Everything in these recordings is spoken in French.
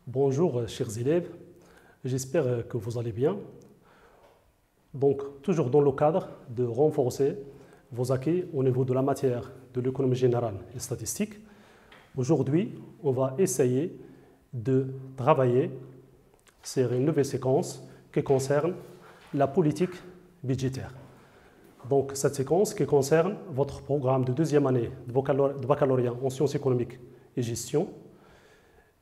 Bonjour chers élèves, j'espère que vous allez bien. Donc, toujours dans le cadre de renforcer vos acquis au niveau de la matière de l'économie générale et statistique, aujourd'hui, on va essayer de travailler sur une nouvelle séquence qui concerne la politique budgétaire. Donc, cette séquence qui concerne votre programme de deuxième année de baccalauréat en sciences économiques et gestion,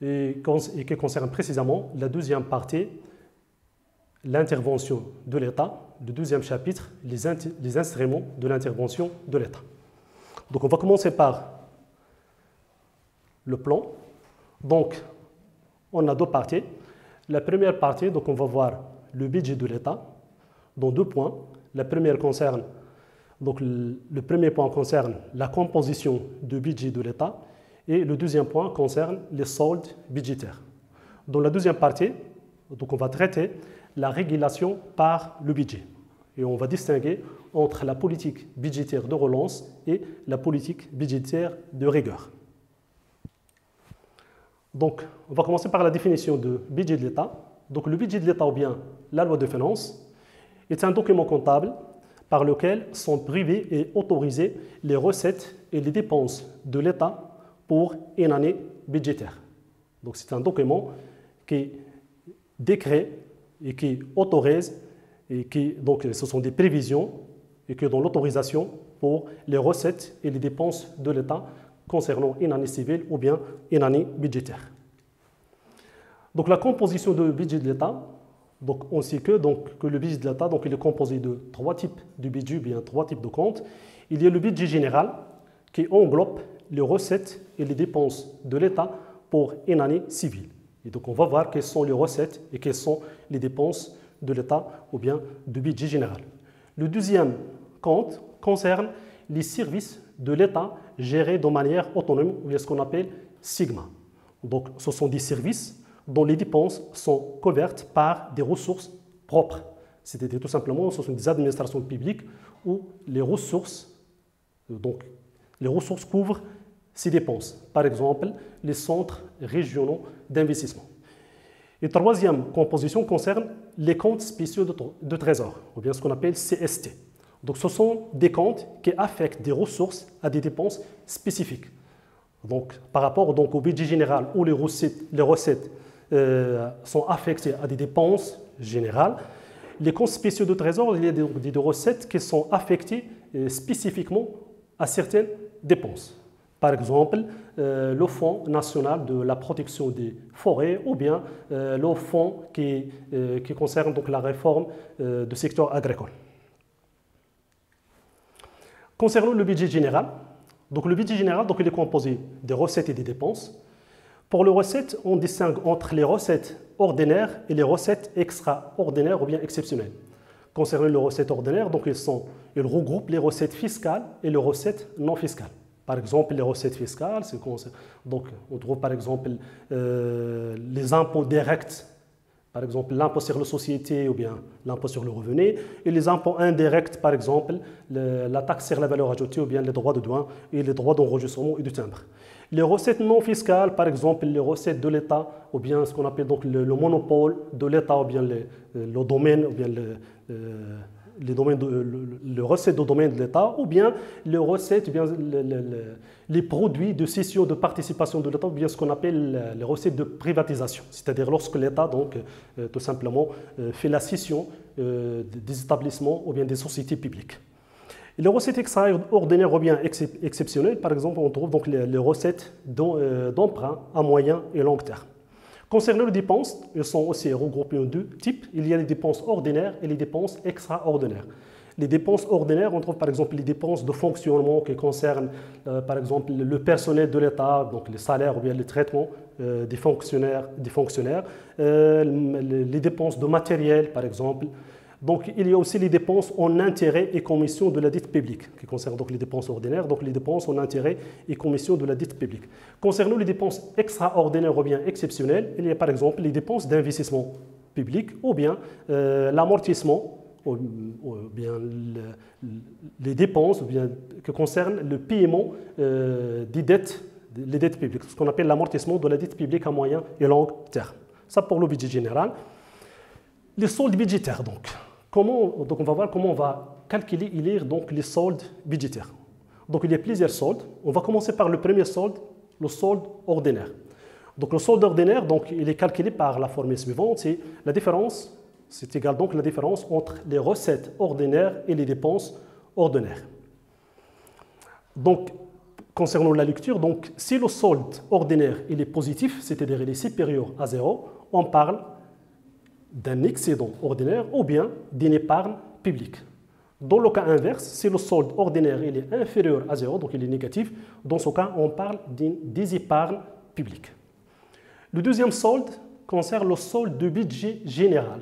et qui concerne précisément la deuxième partie, l'intervention de l'État, le deuxième chapitre, les instruments de l'intervention de l'État. Donc on va commencer par le plan. Donc on a deux parties. La première partie, donc on va voir le budget de l'État dans deux points. La première concerne, donc le premier point concerne la composition du budget de l'État. Et le deuxième point concerne les soldes budgétaires. Dans la deuxième partie, donc on va traiter la régulation par le budget. Et on va distinguer entre la politique budgétaire de relance et la politique budgétaire de rigueur. Donc, on va commencer par la définition du budget de l'État. Donc, le budget de l'État ou bien la loi de finances est un document comptable par lequel sont privées et autorisées les recettes et les dépenses de l'État pour une année budgétaire. Donc c'est un document qui décret et qui autorise, et donc ce sont des prévisions et qui donnent l'autorisation pour les recettes et les dépenses de l'État concernant une année civile ou bien une année budgétaire. Donc la composition du budget de l'État, donc on sait que le budget de l'État il est composé de trois types de budget, bien trois types de comptes. Il y a le budget général qui englobe les recettes et les dépenses de l'État pour une année civile. Et donc on va voir quelles sont les recettes et quelles sont les dépenses de l'État ou bien du budget général. Le deuxième compte concerne les services de l'État gérés de manière autonome, ou bien ce qu'on appelle Sigma. Donc ce sont des services dont les dépenses sont couvertes par des ressources propres. C'est-à-dire tout simplement, ce sont des administrations publiques où les ressources couvrent ces dépenses. Par exemple, les centres régionaux d'investissement. Et troisième composition concerne les comptes spéciaux de trésor, ou bien ce qu'on appelle CST. Donc, ce sont des comptes qui affectent des ressources à des dépenses spécifiques. Donc, par rapport au budget général où les recettes sont affectées à des dépenses générales, les comptes spéciaux de trésor, il y a des recettes qui sont affectées spécifiquement à certaines dépenses. Par exemple, le Fonds national de la protection des forêts ou bien le fonds qui concerne la réforme du secteur agricole. Concernant le budget général, le budget général il est composé des recettes et des dépenses. Pour les recettes, on distingue entre les recettes ordinaires et les recettes extraordinaires ou bien exceptionnelles. Concernant les recettes ordinaires, ils regroupent les recettes fiscales et les recettes non fiscales. Par exemple, les recettes fiscales, on trouve par exemple les impôts directs, par exemple l'impôt sur les sociétés ou bien l'impôt sur le revenu, et les impôts indirects, par exemple la taxe sur la valeur ajoutée ou bien les droits de douane et les droits d'enregistrement et de timbre. Les recettes non fiscales, par exemple les recettes de l'État ou bien ce qu'on appelle le monopole de l'État ou bien le domaine ou bien les recettes du domaine de l'État ou bien les recettes, les produits de cession de participation de l'État ou bien ce qu'on appelle les recettes de privatisation. C'est-à-dire lorsque l'État tout simplement fait la cession des établissements ou bien des sociétés publiques. Et les recettes extraordinaires ou bien exceptionnelles, par exemple, on trouve les recettes d'emprunt à moyen et long terme. Concernant les dépenses, elles sont aussi regroupées en deux types. Il y a les dépenses ordinaires et les dépenses extraordinaires. Les dépenses ordinaires, on trouve par exemple les dépenses de fonctionnement qui concernent par exemple le personnel de l'État, donc les salaires ou bien les traitements des fonctionnaires, les dépenses de matériel par exemple. Donc, il y a aussi les dépenses en intérêts et commissions de la dette publique, qui concernent les dépenses ordinaires, donc les dépenses en intérêts et commissions de la dette publique. Concernant les dépenses extraordinaires ou bien exceptionnelles, il y a par exemple les dépenses d'investissement public ou bien l'amortissement, ou bien les dépenses qui concernent le paiement des dettes les dettes publiques, ce qu'on appelle l'amortissement de la dette publique à moyen et long terme. Ça pour le budget général. Les soldes budgétaires, donc. Donc on va voir comment on va calculer et lire donc, les soldes budgétaires. Donc il y a plusieurs soldes. On va commencer par le premier solde, le solde ordinaire. Donc le solde ordinaire, donc, il est calculé par la formule suivante, c'est la différence, c'est égal donc la différence entre les recettes ordinaires et les dépenses ordinaires. Donc, concernant la lecture, donc, si le solde ordinaire il est positif, c'est-à-dire il est supérieur à 0, on parle d'un excédent ordinaire ou bien d'une épargne publique. Dans le cas inverse, si le solde ordinaire il est inférieur à 0, donc il est négatif, dans ce cas, on parle d'une désépargne publique. Le deuxième solde concerne le solde de budget général.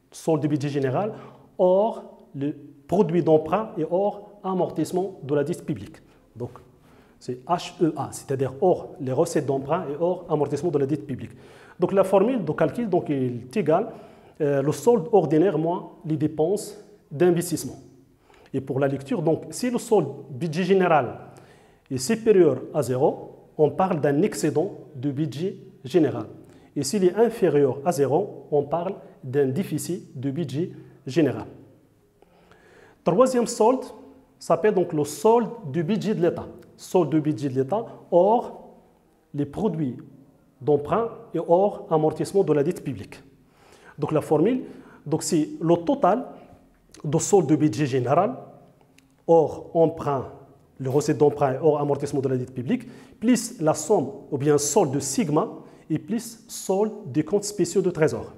Solde de budget général hors le produit d'emprunt et hors amortissement de la dette publique. Donc, c'est HEA, c'est-à-dire hors les recettes d'emprunt et hors amortissement de la dette publique. Donc, la formule de calcul donc, est égale le solde ordinaire moins les dépenses d'investissement. Et pour la lecture, donc, si le solde budget général est supérieur à 0, on parle d'un excédent de budget général. Et s'il est inférieur à 0, on parle d'un déficit de budget général. Troisième solde s'appelle donc le solde du budget de l'État. Solde du budget de l'État hors les produits d'emprunt et hors amortissement de la dette publique. Donc la formule, c'est le total de solde de budget général hors emprunt, le recette d'emprunt et hors amortissement de la dette publique, plus la somme ou bien solde de sigma et plus solde des comptes spéciaux de trésor.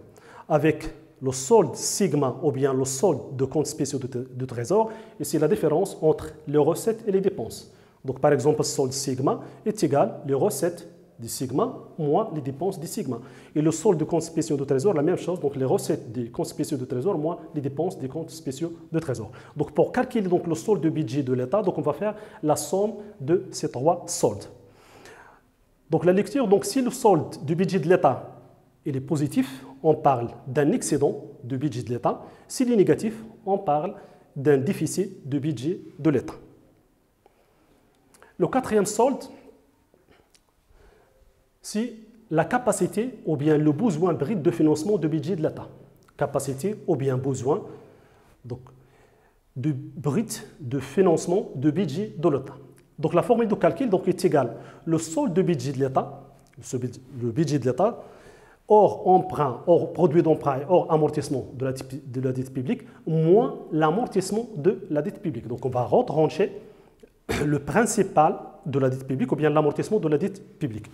Avec le solde sigma ou bien le solde de comptes spéciaux de trésor, et c'est la différence entre les recettes et les dépenses. Donc par exemple, le solde sigma est égal les recettes du sigma moins les dépenses du sigma. Et le solde de comptes spéciaux de trésor, la même chose, donc les recettes des comptes spéciaux de trésor moins les dépenses des comptes spéciaux de trésor. Donc pour calculer donc, le solde de budget de l'État, donc on va faire la somme de ces trois soldes. Donc la lecture, donc si le solde du budget de l'État il est positif, on parle d'un excédent du budget de l'État. S'il est négatif, on parle d'un déficit du budget de l'État. Le quatrième solde, c'est la capacité ou bien le besoin brut de financement du budget de l'État. Capacité ou bien besoin donc, de brut de financement du budget de l'État. Donc la formule de calcul donc, est égale le solde de budget de l'État, le budget de l'État, hors emprunt, hors produit d'emprunt et hors amortissement de la dette publique, moins l'amortissement de la dette publique. Donc on va retrancher le principal de la dette publique ou bien l'amortissement de la dette publique.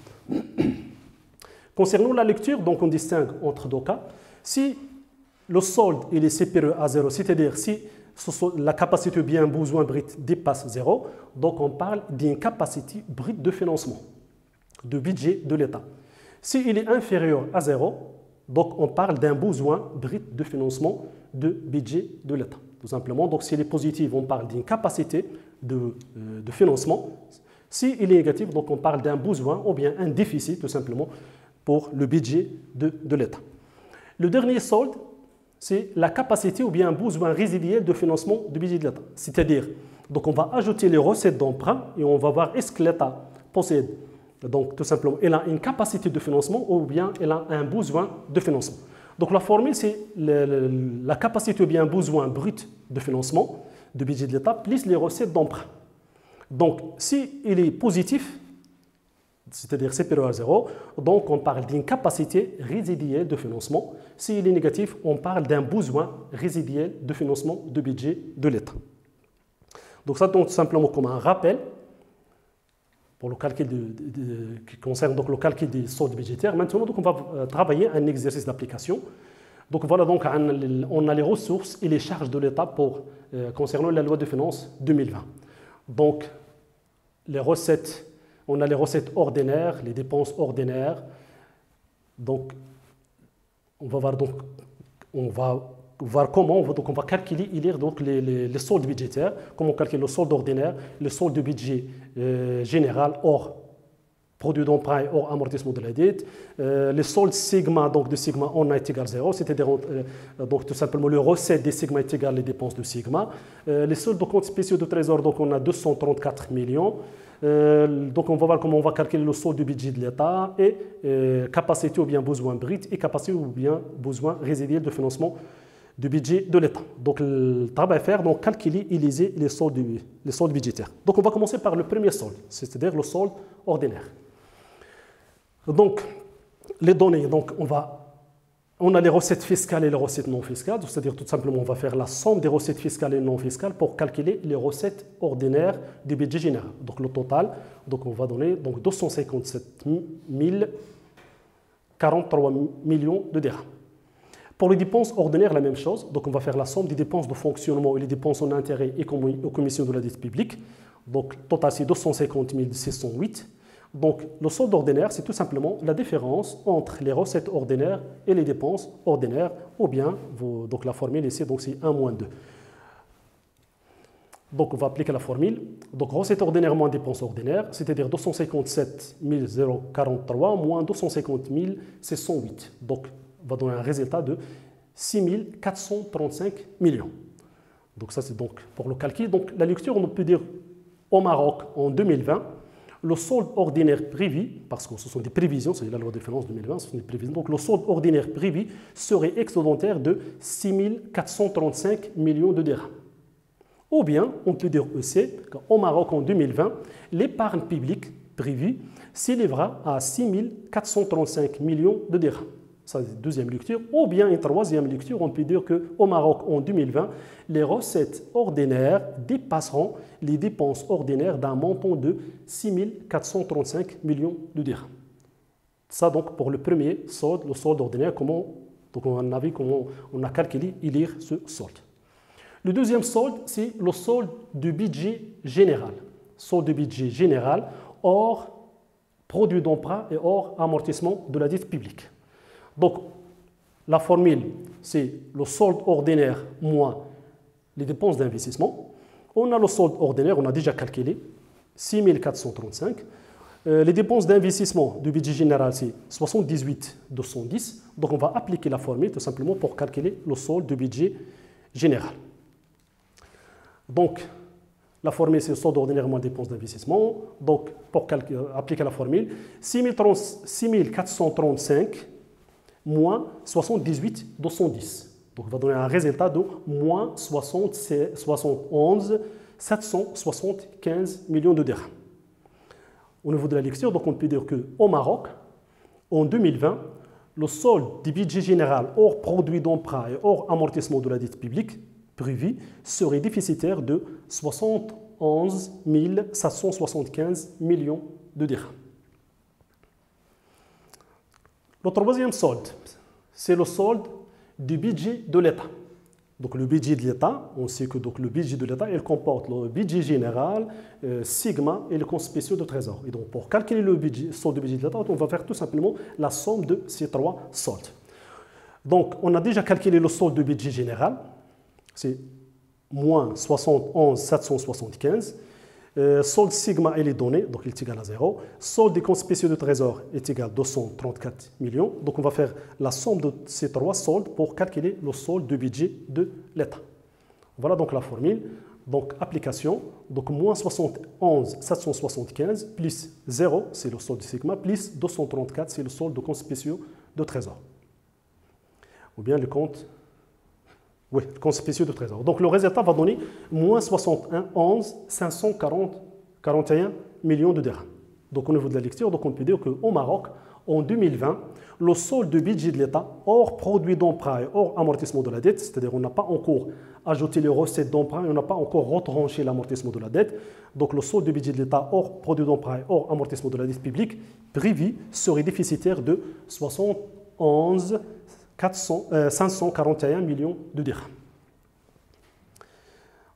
Concernant la lecture, donc on distingue entre deux cas. Si le solde il est supérieur à 0, c'est-à-dire si la capacité ou bien besoin brut dépasse 0, donc on parle d'une capacité brute de financement, de budget de l'État. S'il est inférieur à 0, donc on parle d'un besoin brut de financement de budget de l'État. Tout simplement, donc s'il est positif, on parle d'une capacité de financement. S'il est négatif, donc on parle d'un besoin ou bien un déficit, tout simplement, pour le budget de l'État. Le dernier solde, c'est la capacité ou bien un besoin résiduel de financement du budget de l'État. C'est-à-dire, donc on va ajouter les recettes d'emprunt et on va voir est-ce que l'État possède, donc tout simplement, elle a une capacité de financement ou bien elle a un besoin de financement. Donc la formule, c'est la capacité ou bien un besoin brut de financement du budget de l'État plus les recettes d'emprunt. Donc, s'il est positif, c'est-à-dire supérieur à 0, donc on parle d'une capacité résiduelle de financement. S'il est négatif, on parle d'un besoin résiduel de financement du budget de l'État. Donc ça, donc, tout simplement comme un rappel pour le calcul qui concerne donc, le calcul des soldes budgétaires. Maintenant, donc, on va travailler un exercice d'application. Donc voilà, donc, on a les ressources et les charges de l'État pour concernant la loi de finances 2020. Donc, les recettes, on a les recettes ordinaires, les dépenses ordinaires. Donc, on va voir comment on va calculer et lire donc les soldes budgétaires, comment calculer le solde ordinaire, le solde de budget général hors produit d'emprunt et hors amortissement de la dette, les soldes sigma, donc de sigma on est égal à 0, c'est-à-dire donc tout simplement le recette des sigma est égal les dépenses de sigma, les soldes de comptes spéciaux de trésor, donc on a 234 millions, Donc on va voir comment on va calculer le solde du budget de l'État et capacité ou bien besoin brut et capacité ou bien besoin résiduel de financement du budget de l'État. Donc le travail à faire, donc calculer et liser les soldes budgétaires. Donc on va commencer par le premier solde, c'est-à-dire le solde ordinaire. Donc les données, donc on a les recettes fiscales et les recettes non fiscales, c'est-à-dire tout simplement on va faire la somme des recettes fiscales et non fiscales pour calculer les recettes ordinaires du budget général. Donc le total, donc on va donner donc 257 043 millions de dirhams. Pour les dépenses ordinaires, la même chose. Donc on va faire la somme des dépenses de fonctionnement et les dépenses en intérêt et aux commissions de la dette publique. Donc total c'est 250 608. Donc, le solde ordinaire, c'est tout simplement la différence entre les recettes ordinaires et les dépenses ordinaires, ou bien, donc la formule ici, donc c'est 1 moins 2. Donc, on va appliquer la formule. Donc, recettes ordinaires moins dépenses ordinaires, c'est-à-dire 257 043 moins 250 608. Donc, on va donner un résultat de 6 435 millions. Donc, ça, c'est donc pour le calcul. Donc, la lecture, on peut dire au Maroc en 2020, le solde ordinaire prévu, parce que ce sont des prévisions, c'est la loi de finances 2020, ce sont des prévisions, donc le solde ordinaire prévu serait excédentaire de 6 435 millions de dirhams. Ou bien, on peut dire aussi qu'au Maroc en 2020, l'épargne publique prévue s'élèvera à 6 435 millions de dirhams. Ça, c'est la deuxième lecture. Ou bien, une troisième lecture, on peut dire qu'au Maroc en 2020, les recettes ordinaires dépasseront les dépenses ordinaires d'un montant de 6 435 millions de dirhams. Ça, donc, pour le premier solde, le solde ordinaire, donc on a vu comment on a calculé et lire ce solde. Le deuxième solde, c'est le solde du budget général. Solde du budget général hors produit d'emprunt et hors amortissement de la dette publique. Donc, la formule, c'est le solde ordinaire moins les dépenses d'investissement. On a le solde ordinaire, on a déjà calculé, 6 435. Les dépenses d'investissement du budget général, c'est 78 210. Donc, on va appliquer la formule tout simplement pour calculer le solde du budget général. Donc, la formule, c'est le solde ordinaire moins dépenses d'investissement. Donc, pour appliquer la formule, 6 435 moins 78 210. Donc, on va donner un résultat de moins 71 775 millions de dirhams. Au niveau de la lecture, donc on peut dire qu'au Maroc, en 2020, le solde du budget général hors produit d'emprunt et hors amortissement de la dette publique prévu serait déficitaire de 71 775 millions de dirhams. Le troisième solde, c'est le solde du budget de l'État. Donc le budget de l'État, on sait que donc, le budget de l'État, il comporte le budget général, sigma et le compte spéciaux de trésor. Et donc pour calculer le solde du budget de l'État, on va faire tout simplement la somme de ces trois soldes. Donc on a déjà calculé le solde du budget général, c'est moins 71 775. Solde sigma est donné, donc il est égal à 0. Solde des comptes spéciaux de trésor est égal à 234 millions. Donc on va faire la somme de ces trois soldes pour calculer le solde du budget de l'État. Voilà donc la formule. Donc application, donc moins 71 775 plus 0, c'est le solde sigma, plus 234, c'est le solde de comptes spéciaux de trésor. Ou bien le compte... Oui, le compte spéciaux de trésor. Donc le résultat va donner moins 71 541 millions de dirhams. Donc au niveau de la lecture, donc on peut dire qu'au Maroc, en 2020, le solde de budget de l'État, hors produit d'emprunt et hors amortissement de la dette, c'est-à-dire on n'a pas encore ajouté les recettes d'emprunt et on n'a pas encore retranché l'amortissement de la dette, donc le solde de budget de l'État, hors produit d'emprunt et hors amortissement de la dette publique, prévu, serait déficitaire de 71 541 millions de dirhams.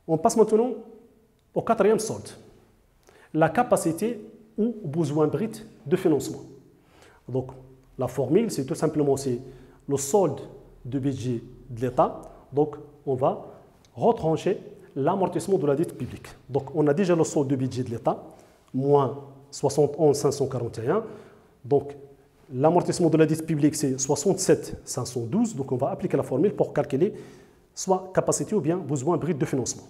On passe maintenant au quatrième solde, la capacité ou besoin brut de financement. Donc, la formule, c'est tout simplement le solde du budget de l'État. Donc, on va retrancher l'amortissement de la dette publique. Donc, on a déjà le solde du budget de l'État, moins 71 541. Donc, l'amortissement de la dette publique, c'est 67 512. Donc, on va appliquer la formule pour calculer soit capacité ou bien besoin brut de financement.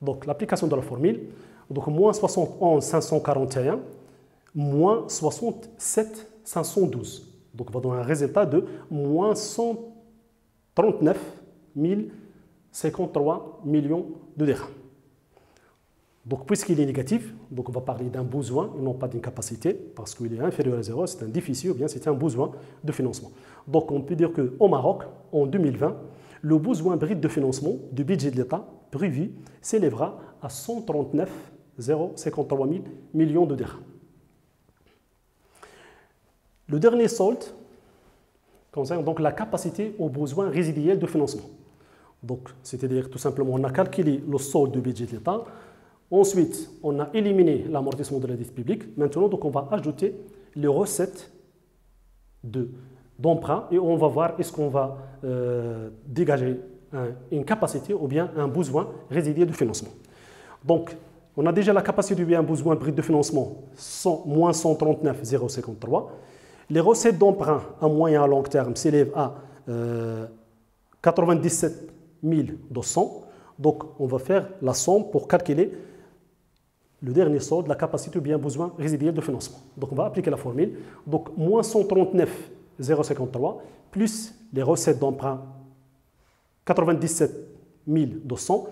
Donc, l'application de la formule, Donc moins 71 541, moins 67 512. Donc on va donner un résultat de moins 139 053 millions de dirhams. Donc puisqu'il est négatif, donc on va parler d'un besoin et non pas d'une capacité, parce qu'il est inférieur à 0, c'est un déficit ou bien c'est un besoin de financement. Donc on peut dire qu'au Maroc, en 2020, le besoin brut de financement du budget de l'État prévu s'élèvera à 139 053 000 millions de dirhams. Le dernier solde concerne donc la capacité aux besoins résiduels de financement. Donc, c'est-à-dire tout simplement, on a calculé le solde du budget de l'État. Ensuite, on a éliminé l'amortissement de la dette publique. Maintenant, donc, on va ajouter les recettes d'emprunt et on va voir est-ce qu'on va dégager une capacité ou bien un besoin résiduel de financement. Donc, on a déjà la capacité du bien besoin brut de financement, moins 139 053. Les recettes d'emprunt à moyen et à long terme s'élèvent à 97 200. Donc, on va faire la somme pour calculer le dernier solde, la capacité ou bien besoin résiduel de financement. Donc, on va appliquer la formule. Donc, moins 139 053 plus les recettes d'emprunt 97 200.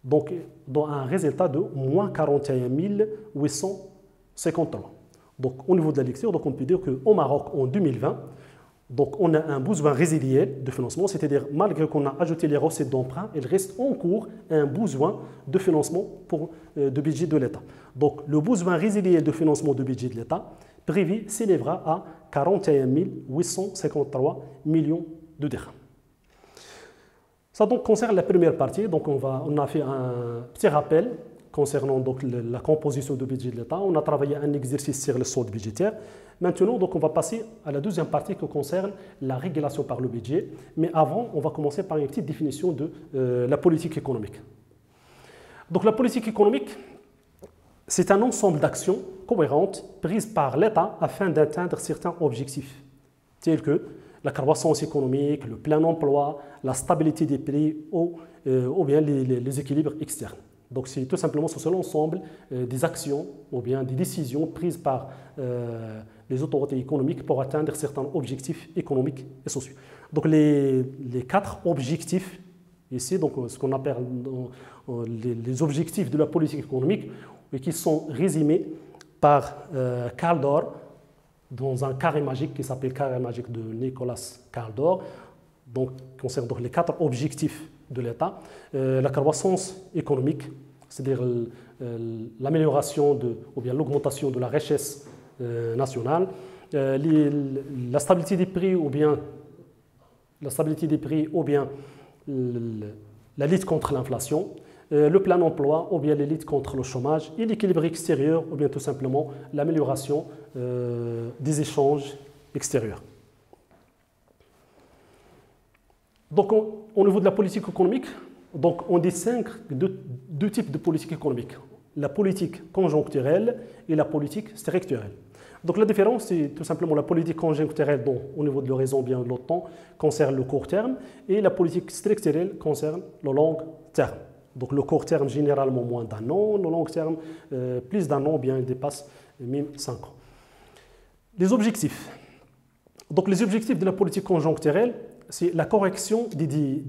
Donc, dans un résultat de moins 41 853. Donc, au niveau de la lecture, donc on peut dire qu'au Maroc, en 2020, donc on a un besoin résiduel de financement, c'est-à-dire malgré qu'on a ajouté les recettes d'emprunt, il reste en cours un besoin de financement pour le budget de l'État. Donc, le besoin résiduel de financement du budget de l'État prévu s'élèvera à 41 853 millions de dirhams. Ça donc concerne la première partie. Donc on a fait un petit rappel concernant donc la composition du budget de l'État. On a travaillé un exercice sur le solde budgétaire. Maintenant, donc, on va passer à la deuxième partie qui concerne la régulation par le budget. Mais avant, on va commencer par une petite définition de la politique économique. Donc la politique économique, c'est un ensemble d'actions cohérentes prises par l'État afin d'atteindre certains objectifs, tels que la croissance économique, le plein emploi, la stabilité des prix ou bien les équilibres externes. Donc c'est tout simplement sur l'ensemble des actions ou bien des décisions prises par les autorités économiques pour atteindre certains objectifs économiques et sociaux. Donc les 4 objectifs ici, donc ce qu'on appelle les objectifs de la politique économique, et qui sont résumés par Karl Dor dans un carré magique qui s'appelle carré magique de Nicolas Karl Dor, donc concerne donc les 4 objectifs de l'État. La croissance économique, c'est-à-dire l'amélioration ou bien l'augmentation de la richesse nationale, la stabilité des prix ou bien la lutte contre l'inflation, le plein emploi ou bien la lutte contre le chômage et l'équilibre extérieur ou bien tout simplement l'amélioration des échanges extérieurs. Donc au niveau de la politique économique, donc on distingue deux types de politique économique, la politique conjoncturelle et la politique structurelle. Donc la différence, c'est tout simplement la politique conjoncturelle, dont au niveau de l'horizon bien de l'OTAN, concerne le court terme, et la politique structurelle concerne le long terme. Donc le court terme, généralement moins d'un an, le long terme, plus d'un an, bien il dépasse même 5 ans. Les objectifs. Donc les objectifs de la politique conjoncturelle, c'est la correction des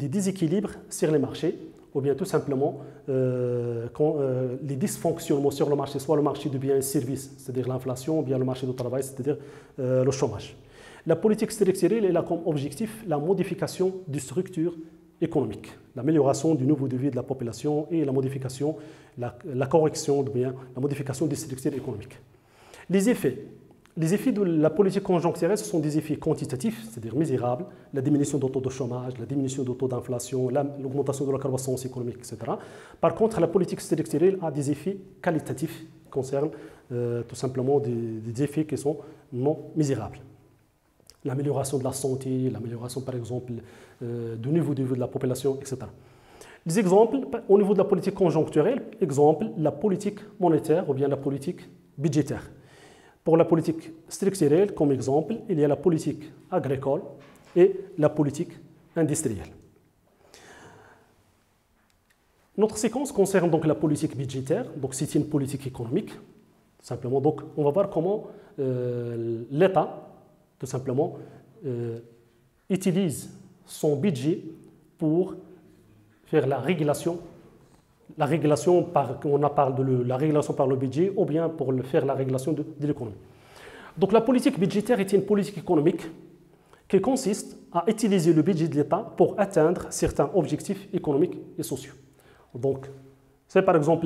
déséquilibres sur les marchés, ou bien tout simplement les dysfonctionnements sur le marché, soit le marché de biens et services, c'est-à-dire l'inflation, ou bien le marché du travail, c'est-à-dire le chômage. La politique structurelle, elle a comme objectif la modification des structures économiques, l'amélioration du niveau de vie de la population et la modification, la correction, ou bien la modification des structures économiques. Les effets de la politique conjoncturelle, ce sont des effets quantitatifs, c'est-à-dire mesurable, la diminution du taux de chômage, la diminution du taux d'inflation, l'augmentation de la croissance économique, etc. Par contre, la politique structurelle a des effets qualitatifs qui concernent tout simplement des effets qui sont non mesurables. L'amélioration de la santé, l'amélioration par exemple du niveau de vie de la population, etc. Des exemples, au niveau de la politique conjoncturelle, exemple, la politique monétaire ou bien la politique budgétaire. Pour la politique structurelle, comme exemple, il y a la politique agricole et la politique industrielle. Notre séquence concerne donc la politique budgétaire, donc c'est une politique économique, tout simplement. Donc on va voir comment l'État, tout simplement, utilise son budget pour faire la régulation on parle de la régulation par le budget ou bien pour faire la régulation de l'économie. Donc la politique budgétaire est une politique économique qui consiste à utiliser le budget de l'État pour atteindre certains objectifs économiques et sociaux. Donc, c'est par exemple,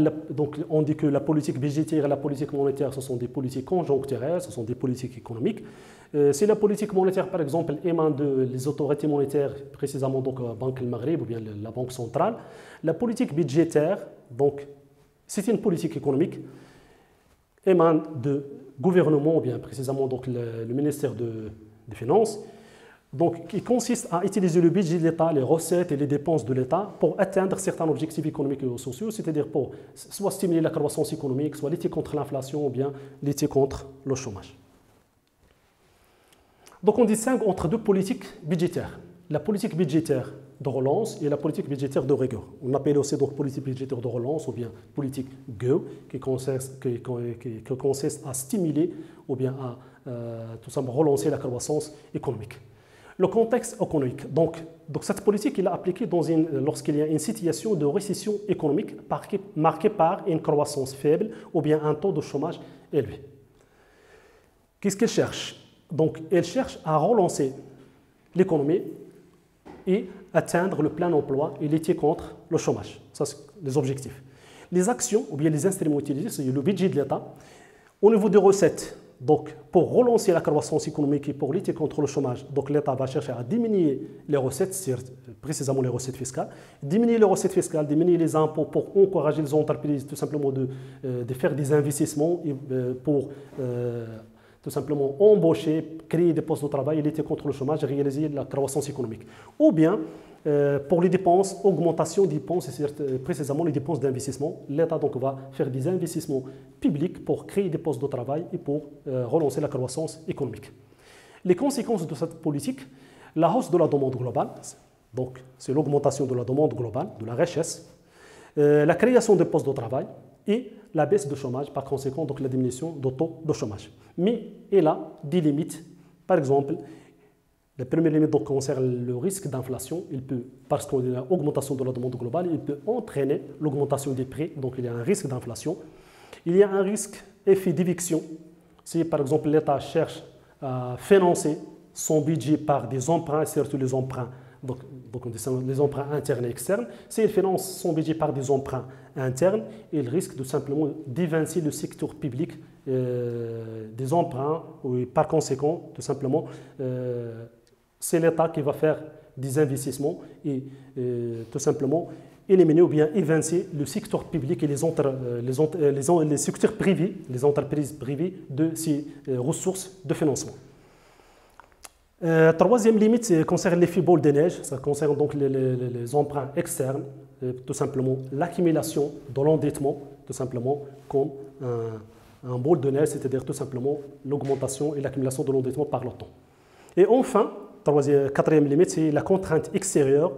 on dit que la politique budgétaire et la politique monétaire, ce sont des politiques conjoncturelles, ce sont des politiques économiques. Si la politique monétaire, par exemple, émane des autorités monétaires, précisément donc Banque El Maghreb ou bien la Banque centrale, la politique budgétaire, donc, c'est une politique économique, émane de gouvernement ou bien précisément donc le ministère des Finances, donc, qui consiste à utiliser le budget de l'État, les recettes et les dépenses de l'État pour atteindre certains objectifs économiques et sociaux, c'est-à-dire pour soit stimuler la croissance économique, soit lutter contre l'inflation ou bien lutter contre le chômage. Donc on distingue entre deux politiques budgétaires, la politique budgétaire de relance et la politique budgétaire de rigueur. On appelle aussi donc politique budgétaire de relance ou bien politique GEO qui consiste à stimuler ou bien à tout simplement relancer la croissance économique. Le contexte économique. Donc cette politique, il est appliquée lorsqu'il y a une situation de récession économique marquée par une croissance faible ou bien un taux de chômage élevé. Qu'est-ce qu'elle cherche? Donc, elle cherche à relancer l'économie et atteindre le plein emploi et lutter contre le chômage. Ça, c'est les objectifs. Les actions ou bien les instruments utilisés, c'est le budget de l'État. Au niveau des recettes, donc, pour relancer la croissance économique et pour lutter contre le chômage, donc l'État va chercher à diminuer les recettes, précisément les recettes fiscales, diminuer les recettes fiscales, diminuer les impôts pour encourager les entreprises tout simplement de faire des investissements et, pour tout simplement embaucher, créer des postes de travail et lutter contre le chômage et réaliser la croissance économique. Ou bien, pour les dépenses, augmentation des dépenses, c'est précisément les dépenses d'investissement. L'État donc va faire des investissements publics pour créer des postes de travail et pour relancer la croissance économique. Les conséquences de cette politique, la hausse de la demande globale, donc c'est l'augmentation de la demande globale, de la richesse, la création de postes de travail et la baisse de chômage, par conséquent donc la diminution du taux de chômage. Mais il a des limites, par exemple, la première limite donc, concerne le risque d'inflation. Il peut, parce qu'il y a une augmentation de la demande globale, il peut entraîner l'augmentation des prix. Donc il y a un risque d'inflation. Il y a un risque effet d'éviction. Si par exemple l'État cherche à financer son budget par des emprunts, surtout les emprunts, donc on dit les emprunts internes et externes, s'il finance son budget par des emprunts internes, il risque de simplement d'évincer le secteur public des emprunts. Et par conséquent, tout simplement, c'est l'État qui va faire des investissements et tout simplement éliminer ou bien évincer le secteur public et les secteurs privés, les entreprises privées de ces ressources de financement. Troisième limite concerne l'effet boule de neige, ça concerne donc les emprunts externes, tout simplement l'accumulation de l'endettement, tout simplement comme un boule de neige, c'est-à-dire tout simplement l'augmentation et l'accumulation de l'endettement par le temps. Et enfin, quatrième limite, c'est la contrainte extérieure.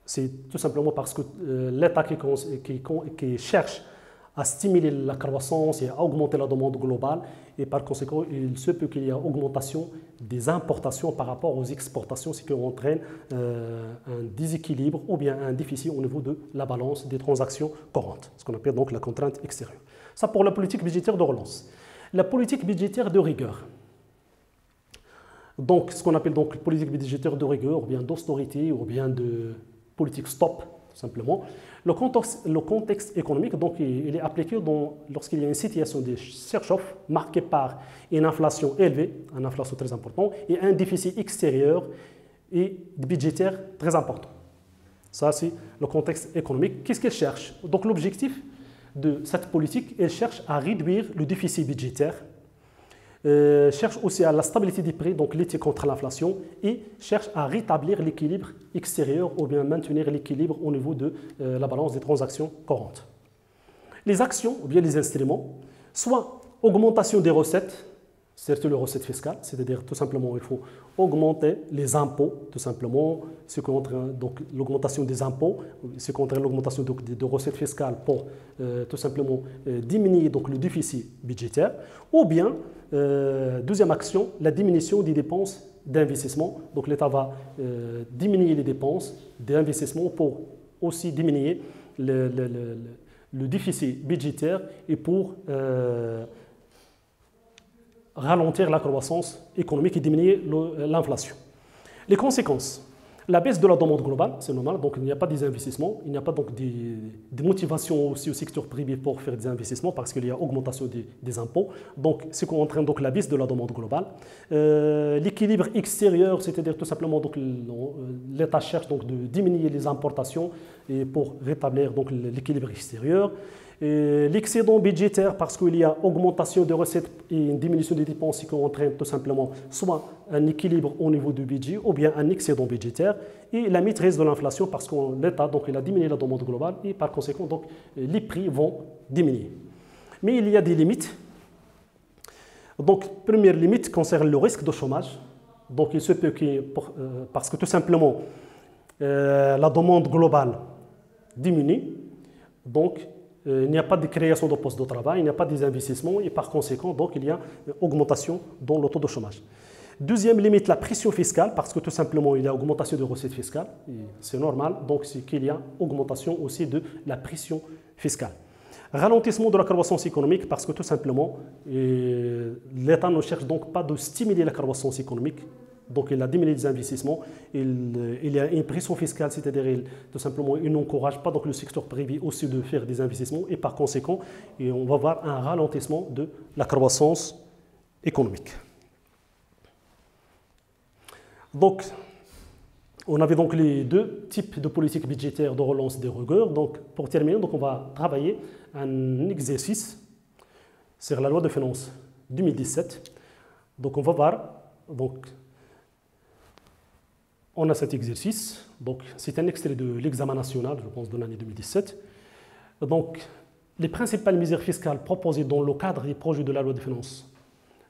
C'est tout simplement parce que l'État qui cherche à stimuler la croissance et à augmenter la demande globale, et par conséquent, il se peut qu'il y ait une augmentation des importations par rapport aux exportations, ce qui entraîne un déséquilibre ou bien un déficit au niveau de la balance des transactions courantes, ce qu'on appelle donc la contrainte extérieure. Ça pour la politique budgétaire de relance. La politique budgétaire de rigueur. Donc, ce qu'on appelle donc politique budgétaire de rigueur, ou bien d'austérité, ou bien de politique stop, tout simplement. Le contexte économique, donc, il est appliqué lorsqu'il y a une situation de surchauffe marquée par une inflation élevée, une inflation très importante, et un déficit extérieur et budgétaire très important. Ça, c'est le contexte économique. Qu'est-ce qu'elle cherche? Donc, l'objectif de cette politique, elle cherche à réduire le déficit budgétaire, cherche aussi à la stabilité des prix, donc lutter contre l'inflation, et cherche à rétablir l'équilibre extérieur ou bien maintenir l'équilibre au niveau de la balance des transactions courantes. Les actions ou bien les instruments, soit augmentation des recettes, surtout les recettes fiscales, c'est-à-dire tout simplement il faut augmenter les impôts, tout simplement, ce qui entraîne donc l'augmentation des impôts, ce qui entraîne l'augmentation de recettes fiscales pour tout simplement diminuer donc le déficit budgétaire, ou bien deuxième action, la diminution des dépenses d'investissement. Donc l'État va diminuer les dépenses d'investissement pour aussi diminuer le déficit budgétaire et pour ralentir la croissance économique et diminuer l'inflation. Les conséquences. La baisse de la demande globale, c'est normal, donc il n'y a pas des investissements, il n'y a pas donc des motivations aussi au secteur privé pour faire des investissements parce qu'il y a augmentation des impôts. Donc, ce qui entraîne donc la baisse de la demande globale. L'équilibre extérieur, c'est-à-dire tout simplement donc l'État cherche donc de diminuer les importations et pour rétablir donc l'équilibre extérieur. L'excédent budgétaire parce qu'il y a augmentation des recettes et une diminution des dépenses qui entraîne tout simplement soit un équilibre au niveau du budget ou bien un excédent budgétaire et la maîtrise de l'inflation parce que l'État donc il a diminué la demande globale et par conséquent donc les prix vont diminuer. Mais il y a des limites. Donc première limite concerne le risque de chômage. Donc il se peut que parce que tout simplement la demande globale diminue. Donc il n'y a pas de création de postes de travail, il n'y a pas des investissements et par conséquent, donc, il y a une augmentation dans le taux de chômage. Deuxième limite, la pression fiscale, parce que tout simplement, il y a augmentation des recettes fiscales, c'est normal, donc c'est qu'il y a augmentation aussi de la pression fiscale. Ralentissement de la croissance économique, parce que tout simplement, l'État ne cherche donc pas de stimuler la croissance économique. Donc, il a diminué les investissements, il y a une pression fiscale, c'est-à-dire tout simplement, il n'encourage pas donc, le secteur privé aussi de faire des investissements et par conséquent, on va voir un ralentissement de la croissance économique. Donc, on avait donc les deux types de politiques budgétaires de relance des rigueurs. Donc, pour terminer, donc, on va travailler un exercice sur la loi de finances 2017. Donc, on va voir donc, on a cet exercice, donc c'est un extrait de l'examen national, je pense, de l'année 2017. Donc, les principales mesures fiscales proposées dans le cadre des projets de la loi de finances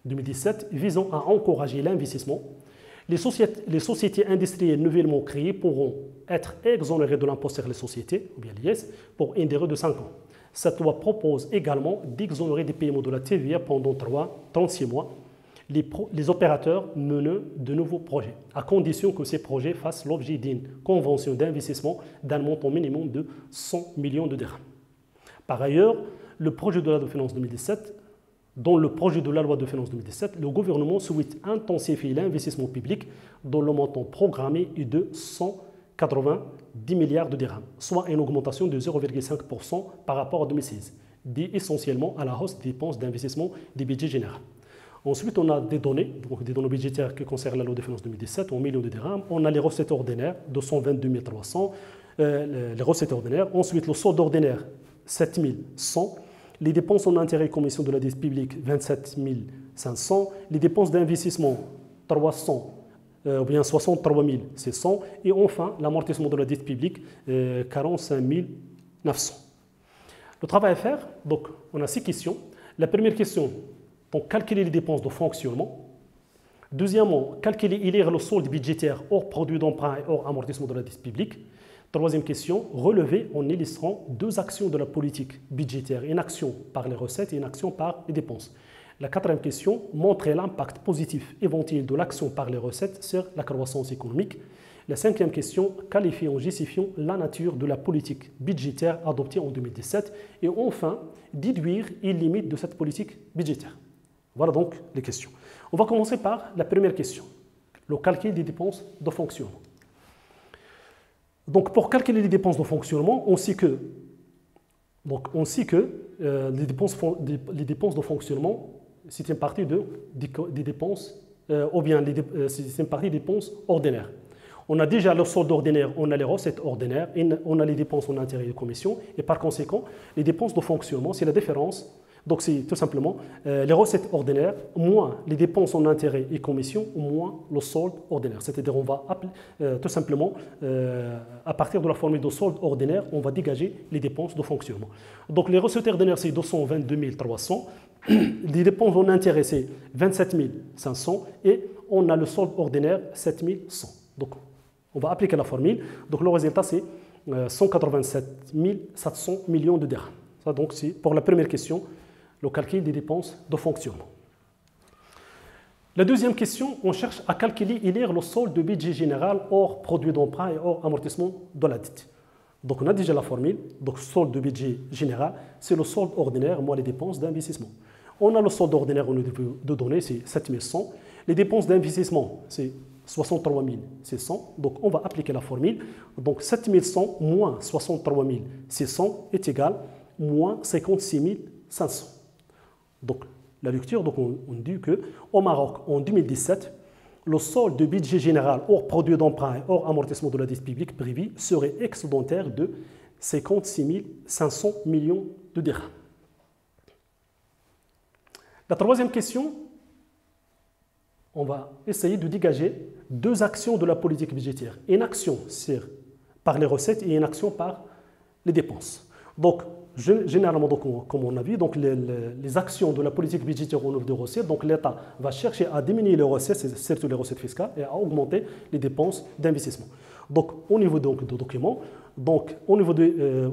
2017 visant à encourager l'investissement. Les sociétés industrielles nouvellement créées pourront être exonérées de l'impôt sur les sociétés, ou bien l'IS, pour une durée de 5 ans. Cette loi propose également d'exonérer des paiements de la TVA pendant 36 mois. Les opérateurs menent de nouveaux projets, à condition que ces projets fassent l'objet d'une convention d'investissement d'un montant minimum de 100 millions de dirhams. Par ailleurs, le projet de la loi de finances 2017, dans le projet de la loi de finances 2017, le gouvernement souhaite intensifier l'investissement public dont le montant programmé est de 190 milliards de dirhams, soit une augmentation de 0,5% par rapport à 2016, due essentiellement à la hausse des dépenses d'investissement des budgets généraux. Ensuite, on a des données, donc des données budgétaires qui concernent la loi de finances 2017 en millions de dirhams. On a les recettes ordinaires, 222 300, les recettes ordinaires. Ensuite, le solde ordinaire, 7 100. Les dépenses en intérêt et commission de la dette publique, 27 500. Les dépenses d'investissement, 300, ou bien 63 600. Et enfin, l'amortissement de la dette publique, 45 900. Le travail à faire, donc, on a 6 questions. La première question, donc, calculer les dépenses de fonctionnement. Deuxièmement, calculer et lire le solde budgétaire hors produit d'emprunt et hors amortissement de la dette publique. Troisième question, relever en illustrant deux actions de la politique budgétaire, une action par les recettes et une action par les dépenses. La quatrième question, montrer l'impact positif éventuel de l'action par les recettes sur la croissance économique. La cinquième question, qualifier en justifiant la nature de la politique budgétaire adoptée en 2017. Et enfin, déduire les limites de cette politique budgétaire. Voilà donc les questions. On va commencer par la première question, le calcul des dépenses de fonctionnement. Donc, pour calculer les dépenses de fonctionnement, on sait que, les dépenses de fonctionnement, c'est une partie des dépenses, ou bien c'est une partie des dépenses ordinaires. On a déjà le solde ordinaire, on a les recettes ordinaires, on a les dépenses en intérêt et commission, et par conséquent, les dépenses de fonctionnement, c'est la différence. Donc, c'est tout simplement les recettes ordinaires moins les dépenses en intérêt et commission moins le solde ordinaire. C'est-à-dire on va tout simplement, à partir de la formule de solde ordinaire, on va dégager les dépenses de fonctionnement. Donc, les recettes ordinaires, c'est 222 300. Les dépenses non intéressées, 27 500 et on a le solde ordinaire, 7 100. Donc, on va appliquer la formule. Donc, le résultat, c'est 187 700 millions de dirhams. Ça, donc, c'est pour la première question, le calcul des dépenses de fonctionnement. La deuxième question, on cherche à calculer et lire le solde de budget général hors produit d'emprunt et hors amortissement de la dette. Donc, on a déjà la formule. Donc, solde de budget général, c'est le solde ordinaire moins les dépenses d'investissement. On a le solde ordinaire au niveau de données, c'est 7100. Les dépenses d'investissement, c'est 63 600. Donc, on va appliquer la formule. Donc, 7100 moins 63 600 est égal à moins 56 500. Donc, la lecture, donc on dit qu'au Maroc, en 2017, le solde de budget général hors produit d'emprunt et hors amortissement de la dette publique privée serait excédentaire de 56 500 millions de dirhams. La troisième question, on va essayer de dégager deux actions de la politique budgétaire. Une action par les recettes et une action par les dépenses. Donc, généralement, donc, comme on a vu, donc les actions de la politique budgétaire au niveau des recettes, donc l'État va chercher à diminuer les recettes, surtout les recettes fiscales, et à augmenter les dépenses d'investissement. Donc, au niveau donc, du document, donc, au niveau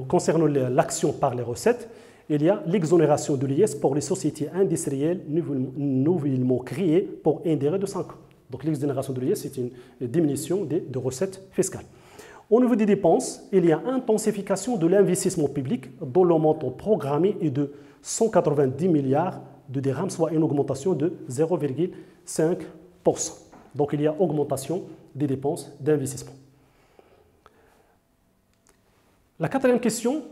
concernant l'action par les recettes, il y a l'exonération de l'IS pour les sociétés industrielles nouvellement créées pour un délai de 5 ans. Donc, l'exonération de l'IS, c'est une diminution de recettes fiscales. Au niveau des dépenses, il y a intensification de l'investissement public dont le montant programmé est de 190 milliards de dirhams, soit une augmentation de 0,5%. Donc il y a augmentation des dépenses d'investissement. La quatrième question,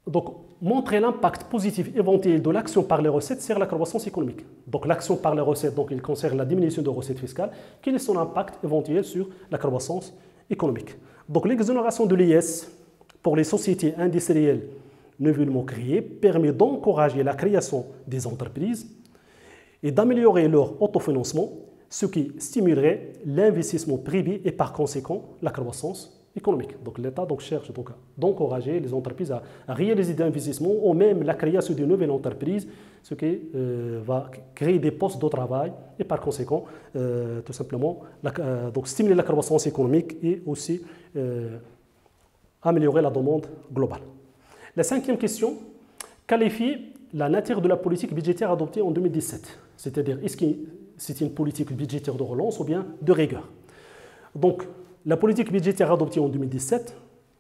donc, montrer l'impact positif éventuel de l'action par les recettes sur la croissance économique. Donc l'action par les recettes, donc, il concerne la diminution de recettes fiscales. Quel est son impact éventuel sur la croissance économique? Donc l'exonération de l'IS pour les sociétés industrielles nouvellement créées permet d'encourager la création des entreprises et d'améliorer leur autofinancement, ce qui stimulerait l'investissement privé et par conséquent la croissance économique. Donc l'État cherche d'encourager les entreprises à réaliser des investissements ou même la création de nouvelles entreprises, ce qui va créer des postes de travail et par conséquent tout simplement donc stimuler la croissance économique et aussi améliorer la demande globale. La cinquième question, qualifier la nature de la politique budgétaire adoptée en 2017, c'est-à-dire est-ce que c'est une politique budgétaire de relance ou bien de rigueur. Donc la politique budgétaire adoptée en 2017,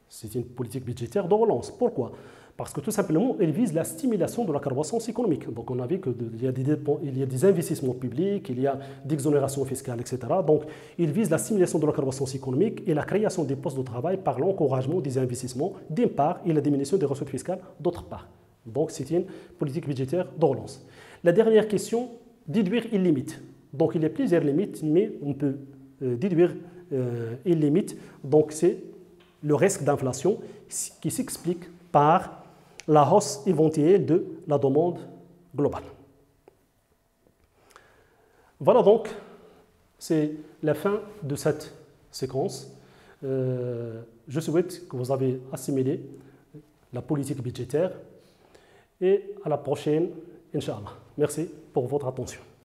c'est une politique budgétaire de relance. Pourquoi? Parce que tout simplement, elle vise la stimulation de la croissance économique. Donc on a vu qu'il y a des investissements publics, il y a des exonérations fiscales, etc. Donc il vise la stimulation de la croissance économique et la création des postes de travail par l'encouragement des investissements d'une part et la diminution des recettes fiscales d'autre part. Donc c'est une politique budgétaire de relance. La dernière question, déduire une limite. Donc il y a plusieurs limites, mais on peut déduire une limite. Donc c'est le risque d'inflation qui s'explique par la hausse éventuelle de la demande globale. Voilà donc, c'est la fin de cette séquence. Je souhaite que vous avez assimilé la politique budgétaire et à la prochaine, Inch'Allah. Merci pour votre attention.